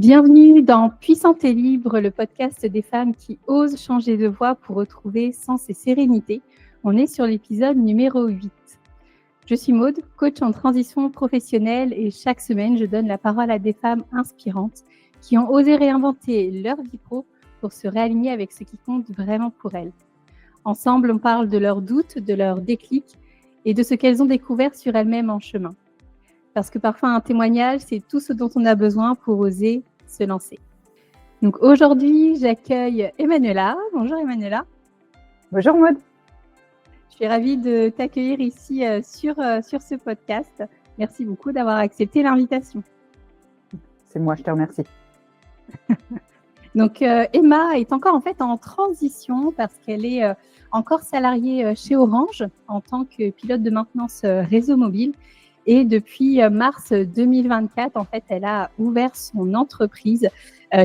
Bienvenue dans Puissante et Libre, le podcast des femmes qui osent changer de voie pour retrouver sens et sérénité. On est sur l'épisode numéro 8. Je suis Maude, coach en transition professionnelle et chaque semaine, je donne la parole à des femmes inspirantes qui ont osé réinventer leur vie pro pour se réaligner avec ce qui compte vraiment pour elles. Ensemble, on parle de leurs doutes, de leurs déclics et de ce qu'elles ont découvert sur elles-mêmes en chemin. Parce que parfois, un témoignage, c'est tout ce dont on a besoin pour oser se lancer. Donc aujourd'hui, j'accueille Emmanuela. Bonjour Emmanuela. Bonjour Maude. Je suis ravie de t'accueillir ici sur ce podcast. Merci beaucoup d'avoir accepté l'invitation. C'est moi, je te remercie. Donc Emma est encore en fait en transition parce qu'elle est encore salariée chez Orange en tant que pilote de maintenance réseau mobile. Et depuis mars 2024, en fait, elle a ouvert son entreprise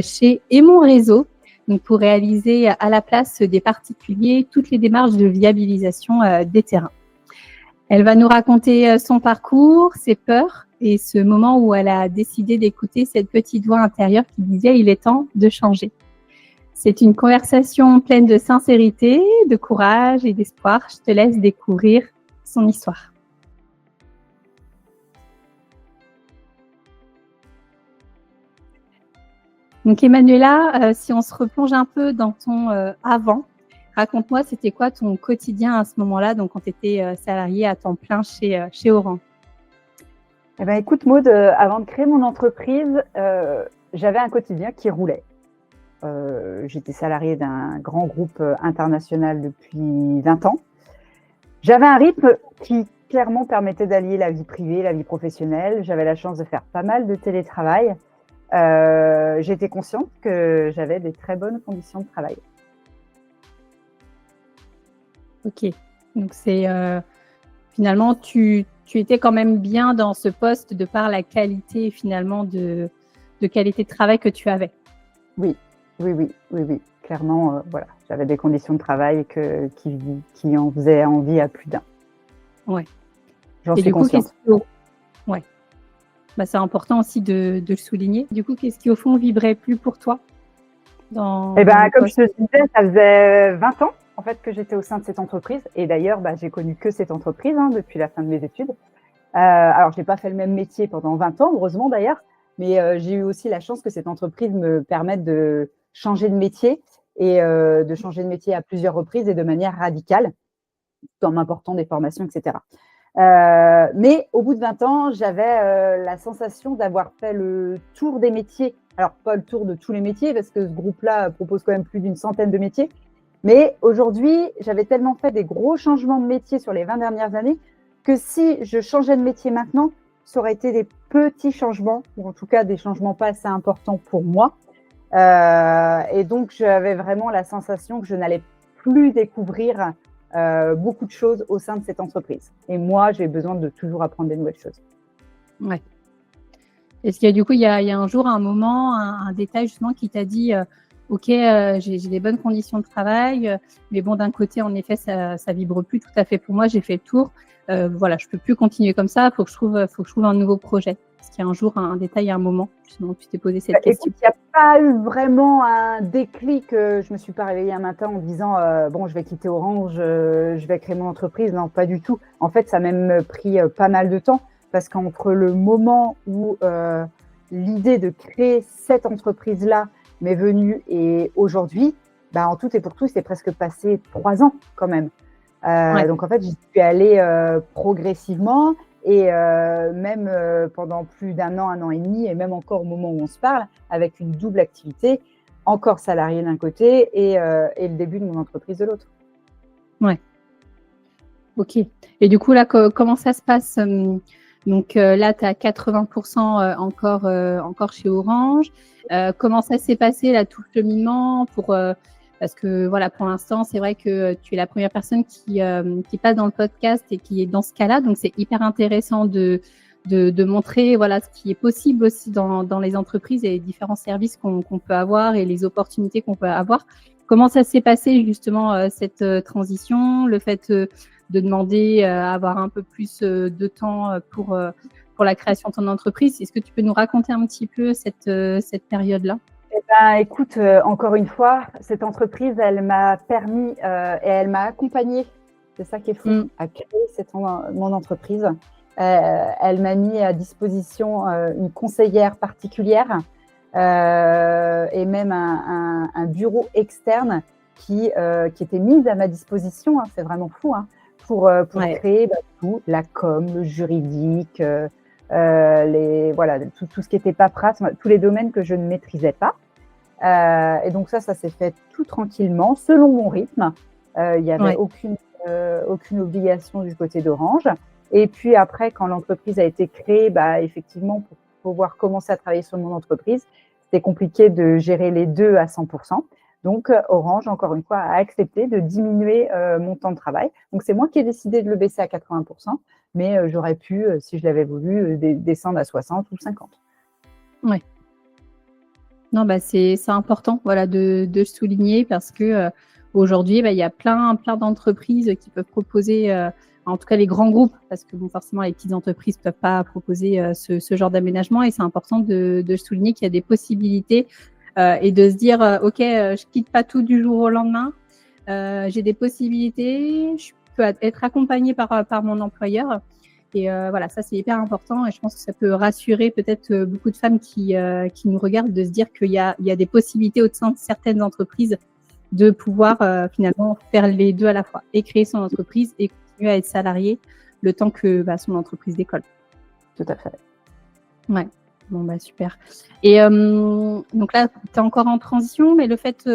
chez Aimon Réseau, donc pour réaliser à la place des particuliers toutes les démarches de viabilisation des terrains. Elle va nous raconter son parcours, ses peurs et ce moment où elle a décidé d'écouter cette petite voix intérieure qui disait « il est temps de changer ». C'est une conversation pleine de sincérité, de courage et d'espoir. Je te laisse découvrir son histoire. Donc Emmanuela, si on se replonge un peu dans ton avant, raconte-moi, c'était quoi ton quotidien à ce moment-là, donc quand tu étais salariée à temps plein chez Orange? Eh ben, écoute Maude, avant de créer mon entreprise, j'avais un quotidien qui roulait. J'étais salariée d'un grand groupe international depuis 20 ans. J'avais un rythme qui clairement permettait d'allier la vie privée et la vie professionnelle. J'avais la chance de faire pas mal de télétravail. J'étais consciente que j'avais des très bonnes conditions de travail. Ok, donc c'est finalement tu étais quand même bien dans ce poste de par la qualité finalement de qualité de travail que tu avais. Oui. Clairement, voilà, j'avais des conditions de travail qui en faisaient envie à plus d'un. Ouais. J'en suis consciente. Ouais. Bah, c'est important aussi de le souligner. Du coup, qu'est-ce qui, au fond, vibrait plus pour toi comme je te disais, ça faisait 20 ans en fait, que j'étais au sein de cette entreprise. Et d'ailleurs, j'ai connu que cette entreprise depuis la fin de mes études. Alors, je n'ai pas fait le même métier pendant 20 ans, heureusement d'ailleurs. Mais j'ai eu aussi la chance que cette entreprise me permette de changer de métier et de changer de métier à plusieurs reprises et de manière radicale, tout en m'apportant des formations, etc. Mais au bout de 20 ans, j'avais la sensation d'avoir fait le tour des métiers. Alors, pas le tour de tous les métiers, parce que ce groupe-là propose quand même plus d'une centaine de métiers. Mais aujourd'hui, j'avais tellement fait des gros changements de métier sur les 20 dernières années que si je changeais de métier maintenant, ça aurait été des petits changements, ou en tout cas des changements pas assez importants pour moi. Et donc, j'avais vraiment la sensation que je n'allais plus découvrir beaucoup de choses au sein de cette entreprise. Et moi, j'ai besoin de toujours apprendre des nouvelles choses. Ouais. Est-ce qu'il y a du coup, il y a un jour, un moment, un détail justement qui t'a dit ok, j'ai des bonnes conditions de travail, mais bon, d'un côté, en effet, ça vibre plus tout à fait pour moi, j'ai fait le tour. Voilà, je peux plus continuer comme ça, faut que je trouve un nouveau projet. Est-ce qu'il y a un jour, un détail, un moment, justement, où tu t'es posé cette question? Écoute, il n'y a pas eu vraiment un déclic. Je me suis pas réveillée un matin en me disant bon, je vais quitter Orange, je vais créer mon entreprise. Non, pas du tout. En fait, ça a même pris pas mal de temps parce qu'entre le moment où l'idée de créer cette entreprise-là m'est venue et aujourd'hui, en tout et pour tout, c'est presque passé 3 ans quand même. Ouais. Donc en fait, j'y suis allée progressivement. Et même pendant plus d'1 an, 1 an et demi, et même encore au moment où on se parle, avec une double activité, encore salariée d'un côté et le début de mon entreprise de l'autre. Ouais. Ok. Et du coup, là, comment ça se passe? Donc là, tu as 80% encore chez Orange. Comment ça s'est passé, là, tout le cheminement parce que voilà, pour l'instant, c'est vrai que tu es la première personne qui passe dans le podcast et qui est dans ce cas-là. Donc, c'est hyper intéressant de montrer voilà, ce qui est possible aussi dans les entreprises et les différents services qu'on peut avoir et les opportunités qu'on peut avoir. Comment ça s'est passé justement cette transition, le fait de demander à avoir un peu plus de temps pour la création de ton entreprise. Est-ce que tu peux nous raconter un petit peu cette période-là? Écoute, encore une fois, cette entreprise, elle m'a permis et elle m'a accompagnée, c'est ça qui est fou, à créer mon entreprise. Elle m'a mis à disposition une conseillère particulière et même un bureau externe qui était mis à ma disposition, c'est vraiment fou, pour créer tout, la com, le juridique, tout ce qui était paperasse, tous les domaines que je ne maîtrisais pas. Et donc ça s'est fait tout tranquillement, selon mon rythme. Il n'y avait aucune obligation du côté d'Orange. Et puis après, quand l'entreprise a été créée, effectivement, pour pouvoir commencer à travailler sur mon entreprise, c'était compliqué de gérer les deux à 100%. Donc Orange, encore une fois, a accepté de diminuer mon temps de travail. Donc c'est moi qui ai décidé de le baisser à 80%, mais j'aurais pu, si je l'avais voulu, descendre à 60 ou 50. Ouais. Non, c'est important, voilà, de souligner parce que aujourd'hui, il y a plein d'entreprises qui peuvent proposer, en tout cas les grands groupes, parce que forcément les petites entreprises peuvent pas proposer ce genre d'aménagement, et c'est important de souligner qu'il y a des possibilités et de se dire ok, je quitte pas tout du jour au lendemain, j'ai des possibilités, je peux être accompagnée par mon employeur. Et voilà, ça c'est hyper important, et je pense que ça peut rassurer peut-être beaucoup de femmes qui nous regardent, de se dire qu'il y a des possibilités au sein de certaines entreprises de pouvoir finalement faire les deux à la fois, et créer son entreprise et continuer à être salarié le temps que son entreprise décolle. Tout à fait. Ouais, bon super. Et donc là, tu es encore en transition, mais le fait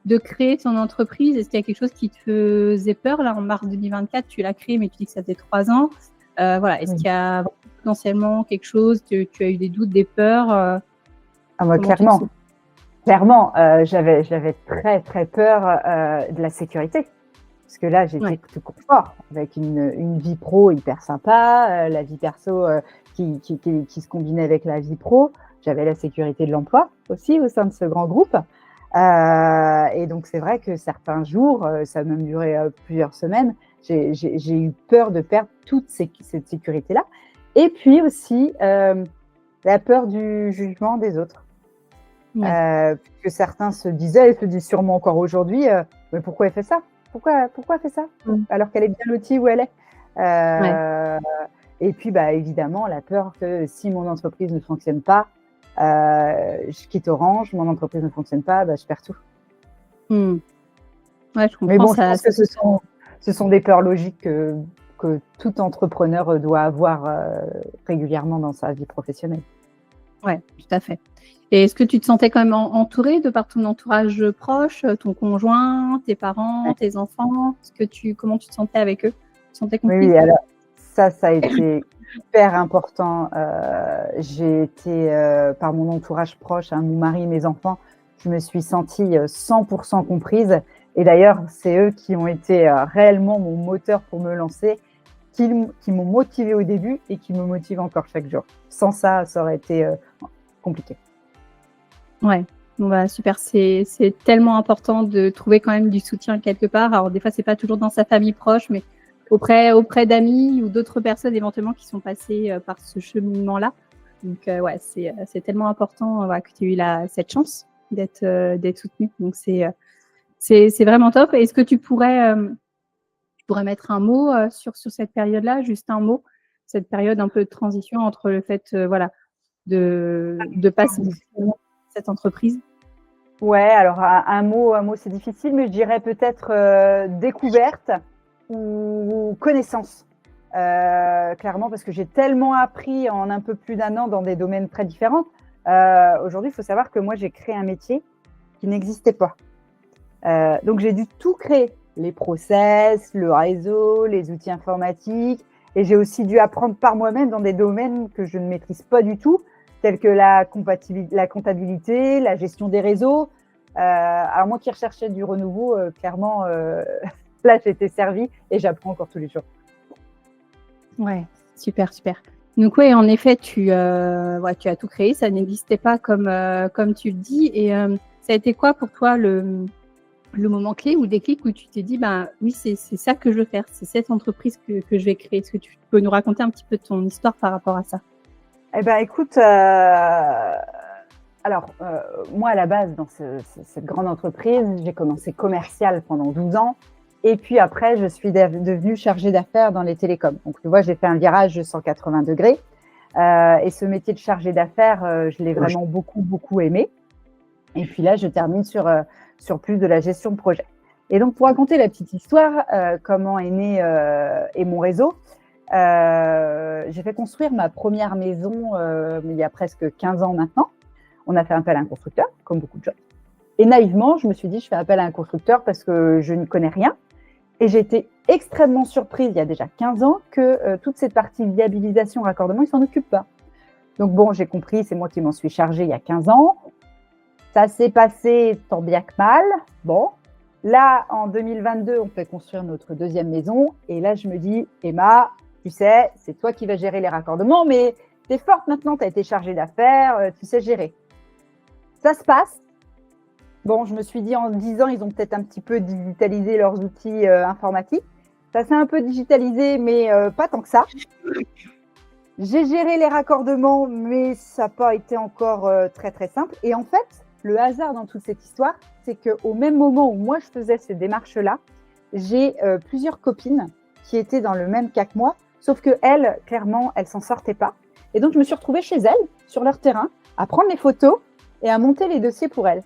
de créer ton entreprise, est-ce qu'il y a quelque chose qui te faisait peur? Là, en mars 2024, tu l'as créé, mais tu dis que ça fait 3 ans. Est-ce qu'il y a potentiellement quelque chose, tu as eu des doutes, des peurs? Clairement, j'avais très très peur de la sécurité, parce que là j'étais tout confort, avec une vie pro hyper sympa, la vie perso qui se combinait avec la vie pro. J'avais la sécurité de l'emploi aussi au sein de ce grand groupe, et donc c'est vrai que certains jours, ça a même duré plusieurs semaines, j'ai eu peur de perdre toute cette sécurité-là. Et puis aussi, la peur du jugement des autres. Que certains se disaient, et se disent sûrement encore aujourd'hui, mais pourquoi elle fait ça? Pourquoi elle fait ça? Alors qu'elle est bien lotie où elle est. Et puis, évidemment, la peur que si mon entreprise ne fonctionne pas, je quitte Orange, mon entreprise ne fonctionne pas, je perds tout. Ouais, je comprends. Mais bon, je pense que ce sont des peurs logiques que tout entrepreneur doit avoir régulièrement dans sa vie professionnelle. Oui, tout à fait. Et est-ce que tu te sentais quand même entourée de par ton entourage proche, ton conjoint, tes parents, tes enfants? Comment tu te sentais avec eux? Tu te sentais comprise? Oui, alors ça a été hyper important. J'ai été, par mon entourage proche, mon mari, mes enfants, je me suis sentie 100% comprise. Et d'ailleurs, c'est eux qui ont été réellement mon moteur pour me lancer, qui m'ont motivée au début et qui me motivent encore chaque jour. Sans ça, ça aurait été compliqué. Ouais, super. C'est tellement important de trouver quand même du soutien quelque part. Alors des fois, c'est pas toujours dans sa famille proche, mais auprès d'amis ou d'autres personnes éventuellement qui sont passées par ce cheminement-là. Donc c'est tellement important que tu aies eu cette chance d'être soutenue. Donc c'est vraiment top. Est-ce que tu pourrais mettre un mot sur cette période-là, juste un mot, cette période un peu de transition entre le fait de passer cette entreprise? Ouais, alors un mot c'est difficile, mais je dirais peut-être découverte ou connaissance. Clairement, parce que j'ai tellement appris en un peu plus d'1 an dans des domaines très différents. Aujourd'hui, il faut savoir que moi, j'ai créé un métier qui n'existait pas. Donc, j'ai dû tout créer, les process, le réseau, les outils informatiques, et j'ai aussi dû apprendre par moi-même dans des domaines que je ne maîtrise pas du tout, tels que la comptabilité, la gestion des réseaux. Alors moi qui recherchais du renouveau, clairement, là j'ai été servie et j'apprends encore tous les jours. Ouais, super. Donc oui, en effet, tu as tout créé, ça n'existait pas comme tu le dis. Et ça a été quoi pour toi le moment clé ou le déclic où tu t'es dit, oui, c'est ça que je veux faire, c'est cette entreprise que je vais créer? Est-ce que tu peux nous raconter un petit peu ton histoire par rapport à ça? Eh ben, écoute, moi, à la base, dans cette grande entreprise, j'ai commencé commercial pendant 12 ans. Et puis après, je suis devenue chargée d'affaires dans les télécoms. Donc, tu vois, j'ai fait un virage de 180 degrés. Et ce métier de chargée d'affaires, je l'ai vraiment beaucoup, beaucoup aimé. Et puis là, je termine sur plus de la gestion de projet. Et donc, pour raconter la petite histoire, comment est né et mon réseau, j'ai fait construire ma première maison il y a presque 15 ans maintenant. On a fait appel à un constructeur, comme beaucoup de gens. Et naïvement, je me suis dit, je fais appel à un constructeur parce que je ne connais rien. Et j'ai été extrêmement surprise, il y a déjà 15 ans, que toute cette partie viabilisation, raccordement, ils ne s'en occupent pas. Donc bon, j'ai compris, c'est moi qui m'en suis chargée il y a 15 ans. Ça s'est passé tant bien que mal. Bon, là, en 2022, on fait construire notre deuxième maison. Et là, je me dis, Emma, tu sais, c'est toi qui vas gérer les raccordements, mais tu es forte maintenant, tu as été chargée d'affaires, tu sais gérer. Ça se passe. Bon, je me suis dit, en 10 ans, ils ont peut-être un petit peu digitalisé leurs outils informatiques. Ça s'est un peu digitalisé, mais pas tant que ça. J'ai géré les raccordements, mais ça n'a pas été encore très, très simple. Et en fait, le hasard dans toute cette histoire, c'est qu'au même moment où moi, je faisais ces démarches-là, j'ai plusieurs copines qui étaient dans le même cas que moi, sauf qu'elles, clairement, elles ne s'en sortaient pas. Et donc, je me suis retrouvée chez elles, sur leur terrain, à prendre les photos et à monter les dossiers pour elles.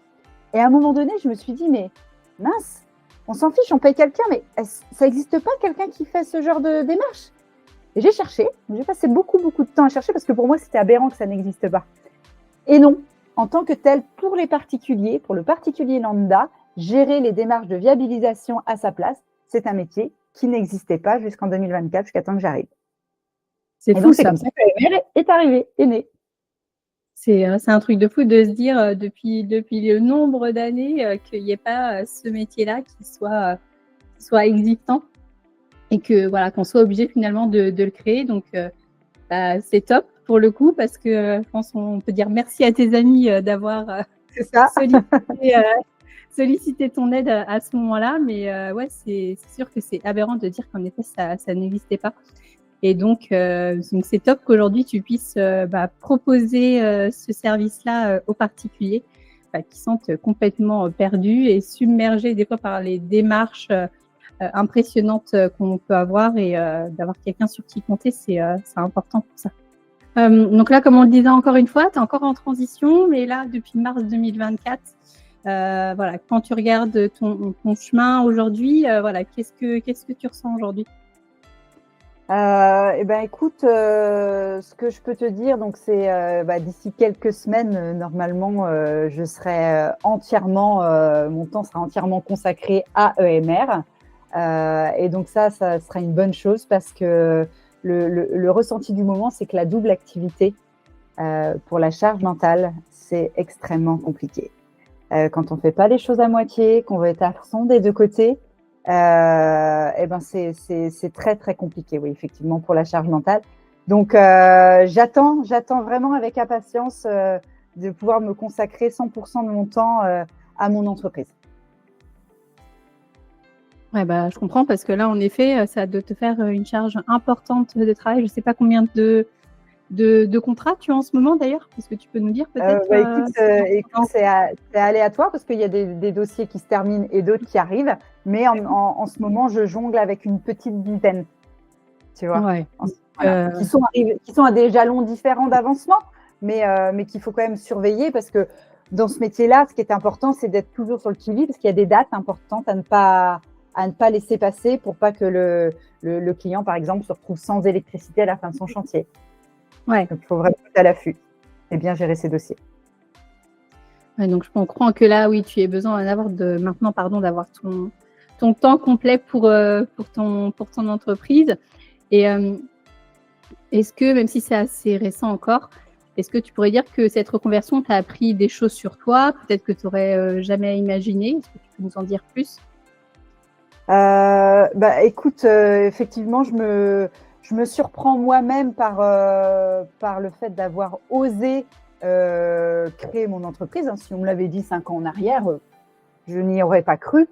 Et à un moment donné, je me suis dit, mais mince, on s'en fiche, on paye quelqu'un, mais ça n'existe pas quelqu'un qui fait ce genre de démarche? Et j'ai cherché, j'ai passé beaucoup, beaucoup de temps à chercher parce que pour moi, c'était aberrant que ça n'existe pas. Et non, en tant que tel, pour les particuliers, pour le particulier lambda, gérer les démarches de viabilisation à sa place, c'est un métier qui n'existait pas jusqu'en 2024, jusqu'à temps que j'arrive. C'est fou, donc, c'est comme ça que l'AMR est arrivé, est né. C'est un truc de fou de se dire depuis le nombre d'années qu'il n'y ait pas ce métier-là qui soit existant et que voilà qu'on soit obligé finalement de le créer. Donc c'est top pour le coup parce que je pense qu'on peut dire merci à tes amis d'avoir sollicité ton aide à ce moment-là. Mais ouais, c'est sûr que c'est aberrant de dire qu'en effet ça n'existait pas. Et donc c'est top qu'aujourd'hui, tu puisses proposer ce service-là aux particuliers qui sentent complètement perdus et submergés des fois par les démarches impressionnantes qu'on peut avoir et d'avoir quelqu'un sur qui compter, c'est important pour ça. Donc là, comme on le disait encore une fois, tu es encore en transition, mais là, depuis mars 2024, voilà, quand tu regardes ton chemin aujourd'hui, voilà, qu'est-ce que tu ressens aujourd'hui? Eh ben, écoute, ce que je peux te dire, donc c'est d'ici quelques semaines, normalement, je serai entièrement, mon temps sera entièrement consacré à EMR. Et donc ça sera une bonne chose parce que le ressenti du moment, c'est que la double activité pour la charge mentale, c'est extrêmement compliqué. Quand on ne fait pas les choses à moitié, qu'on veut être à fond des deux côtés, c'est très, très compliqué, oui, effectivement, pour la charge mentale. Donc, j'attends vraiment avec impatience de pouvoir me consacrer 100% de mon temps à mon entreprise. Ouais, je comprends parce que là, en effet, ça doit te faire une charge importante de travail. Je ne sais pas combien de contrats tu as en ce moment d'ailleurs? Est-ce que tu peux nous dire peut-être? Écoute, c'est aléatoire parce qu'il y a des dossiers qui se terminent et d'autres qui arrivent. Mais en ce moment, je jongle avec une petite dizaine, tu vois, ouais. qui sont à des jalons différents d'avancement, mais qu'il faut quand même surveiller parce que dans ce métier-là, ce qui est important, c'est d'être toujours sur le qui-vive parce qu'il y a des dates importantes à ne pas laisser passer pour pas que le client, par exemple, se retrouve sans électricité à la fin de son chantier. Ouais. Donc, il faut vraiment être à l'affût et bien gérer ses dossiers. Ouais, donc, je comprends que là, oui, tu aies besoin d'avoir ton temps complet pour ton entreprise. Et est-ce que, même si c'est assez récent encore, est-ce que tu pourrais dire que cette reconversion t'a appris des choses sur toi, peut-être que tu n'aurais jamais imaginé? Est-ce que tu peux nous en dire plus? Écoute, effectivement, je me surprends moi-même par le fait d'avoir osé créer mon entreprise. Hein. Si on me l'avait dit 5 ans en arrière, je n'y aurais pas cru.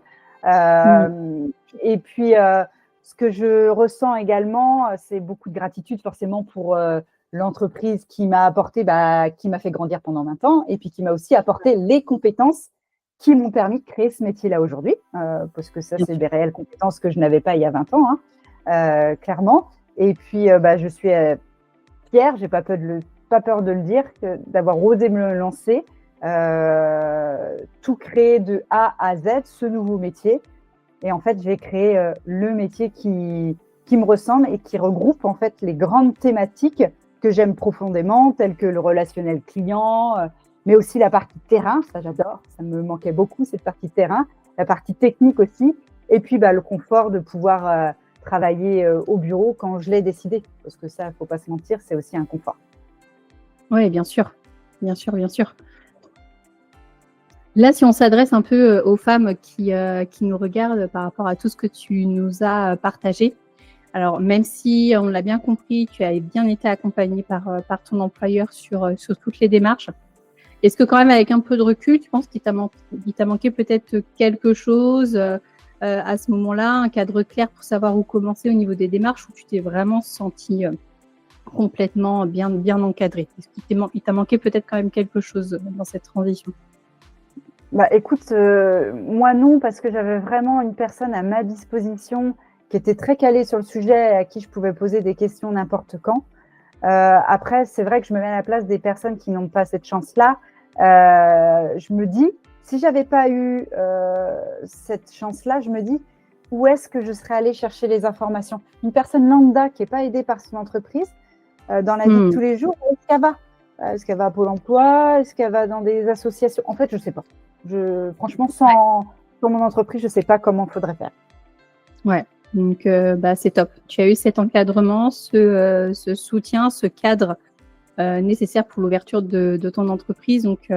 Et puis, ce que je ressens également, c'est beaucoup de gratitude forcément pour l'entreprise qui m'a apporté, qui m'a fait grandir pendant 20 ans et puis qui m'a aussi apporté les compétences qui m'ont permis de créer ce métier-là aujourd'hui, parce que ça, c'est des réelles compétences que je n'avais pas il y a 20 ans, clairement. Et puis, je suis fière, j'ai pas peur de le dire, d'avoir osé me lancer, tout créer de A à Z, ce nouveau métier. Et en fait, j'ai créé le métier qui me ressemble et qui regroupe en fait les grandes thématiques que j'aime profondément, telles que le relationnel client, mais aussi la partie terrain, ça j'adore, ça me manquait beaucoup cette partie terrain, la partie technique aussi, et puis le confort de pouvoir travailler au bureau quand je l'ai décidé, parce que ça, il ne faut pas se mentir, c'est aussi un confort. Oui, bien sûr, bien sûr, bien sûr. Là, si on s'adresse un peu aux femmes qui nous regardent par rapport à tout ce que tu nous as partagé, alors même si on l'a bien compris, tu as bien été accompagnée par ton employeur sur toutes les démarches, est-ce que quand même avec un peu de recul, tu penses qu'il t'a manqué peut-être quelque chose à ce moment-là, un cadre clair pour savoir où commencer au niveau des démarches, où tu t'es vraiment sentie complètement bien encadrée? Est-ce qu'il t'a manqué peut-être quand même quelque chose dans cette transition? Écoute, moi non, parce que j'avais vraiment une personne à ma disposition qui était très calée sur le sujet et à qui je pouvais poser des questions n'importe quand. Après, c'est vrai que je me mets à la place des personnes qui n'ont pas cette chance-là. Je me dis, si j'avais pas eu cette chance-là, je me dis, où est-ce que je serais allée chercher les informations? Une personne lambda qui n'est pas aidée par son entreprise dans la vie de tous les jours, où est-ce qu'elle va? Est-ce qu'elle va à Pôle emploi? Est-ce qu'elle va dans des associations? En fait, je ne sais pas. Franchement, sans mon entreprise, je ne sais pas comment il faudrait faire. Ouais, donc c'est top. Tu as eu cet encadrement, ce soutien, ce cadre nécessaire pour l'ouverture de ton entreprise. Donc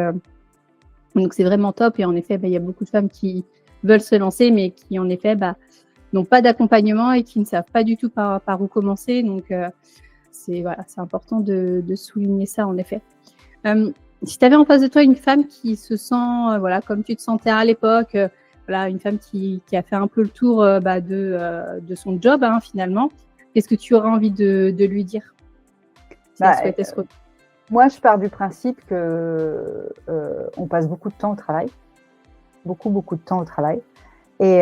c'est vraiment top. Et en effet, il y a beaucoup de femmes qui veulent se lancer, mais qui en effet n'ont pas d'accompagnement et qui ne savent pas du tout par où commencer. Donc c'est important de souligner ça en effet. Si tu avais en face de toi une femme qui se sent comme tu te sentais à l'époque, une femme qui a fait un peu le tour de son job finalement, qu'est-ce que tu aurais envie de lui dire si elle souhaitait se retrouver? Moi, je pars du principe que on passe beaucoup de temps au travail, beaucoup de temps au travail. Et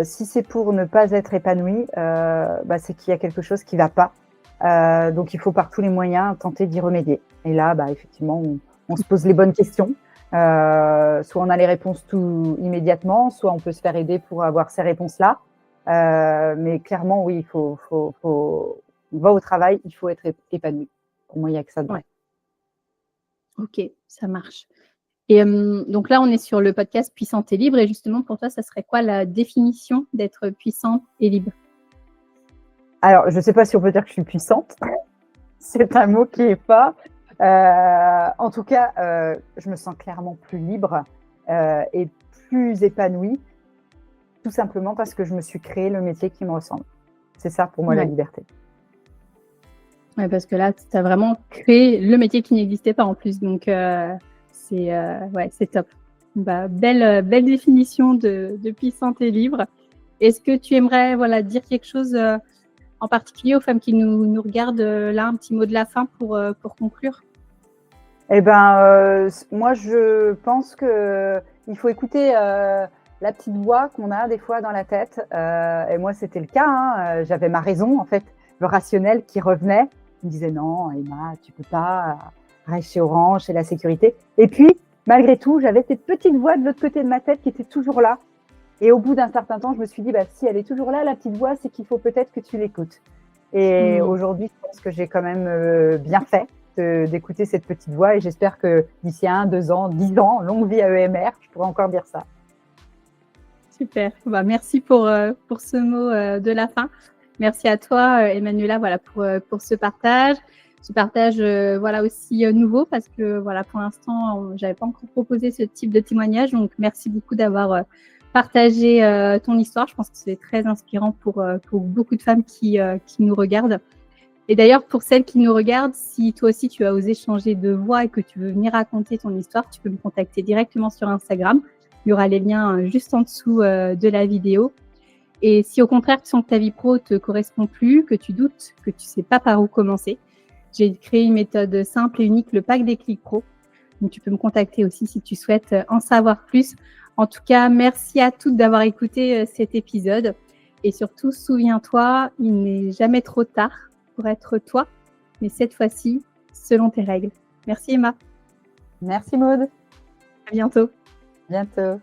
si c'est pour ne pas être épanoui, c'est qu'il y a quelque chose qui ne va pas. Donc, il faut par tous les moyens tenter d'y remédier. Et là, effectivement, on se pose les bonnes questions. Soit on a les réponses tout immédiatement, soit on peut se faire aider pour avoir ces réponses-là. Mais clairement, oui, on va au travail, il faut être épanoui. Pour moi, il n'y a que ça dedans. Ouais. Ok, ça marche. Et donc là, on est sur le podcast Puissante et libre. Et justement, pour toi, ça serait quoi la définition d'être puissante et libre? Alors, je ne sais pas si on peut dire que je suis puissante. C'est un mot qui est pas. En tout cas, je me sens clairement plus libre et plus épanouie, tout simplement parce que je me suis créé le métier qui me ressemble. C'est ça pour moi la liberté. Oui, parce que là, tu as vraiment créé le métier qui n'existait pas en plus. Donc, c'est top. Belle définition de puissante et libre. Est-ce que tu aimerais dire quelque chose en particulier aux femmes qui nous regardent là, un petit mot de la fin pour conclure? Moi, je pense qu'il faut écouter la petite voix qu'on a des fois dans la tête. Et moi, c'était le cas. J'avais ma raison, en fait, le rationnel qui revenait. Il me disait non, Emma, tu peux pas, reste chez Orange, c'est la sécurité. Et puis, malgré tout, j'avais cette petite voix de l'autre côté de ma tête qui était toujours là. Et au bout d'un certain temps, je me suis dit, si elle est toujours là, la petite voix, c'est qu'il faut peut-être que tu l'écoutes. Et aujourd'hui, je pense que j'ai quand même bien fait d'écouter cette petite voix et j'espère que d'ici 1, 2 ans, 10 ans, longue vie à EMR, je pourrai encore dire ça. Super. Merci pour ce mot de la fin. Merci à toi, Emmanuela, pour ce partage. Ce partage aussi nouveau parce que pour l'instant, j'avais pas encore proposé ce type de témoignage. Donc, merci beaucoup d'avoir partagé ton histoire. Je pense que c'est très inspirant pour beaucoup de femmes qui nous regardent. Et d'ailleurs, pour celles qui nous regardent, si toi aussi tu as osé changer de voix et que tu veux venir raconter ton histoire, tu peux me contacter directement sur Instagram. Il y aura les liens juste en dessous de la vidéo. Et si au contraire, tu sens que ta vie pro te correspond plus, que tu doutes, que tu sais pas par où commencer, J'ai créé une méthode simple et unique, le pack Déclic Pro. Donc, tu peux me contacter aussi si tu souhaites en savoir plus. En tout cas, merci à toutes d'avoir écouté cet épisode. Et surtout, souviens-toi, il n'est jamais trop tard pour être toi, mais cette fois-ci, selon tes règles. Merci Emma. Merci Maude. À bientôt. Bientôt.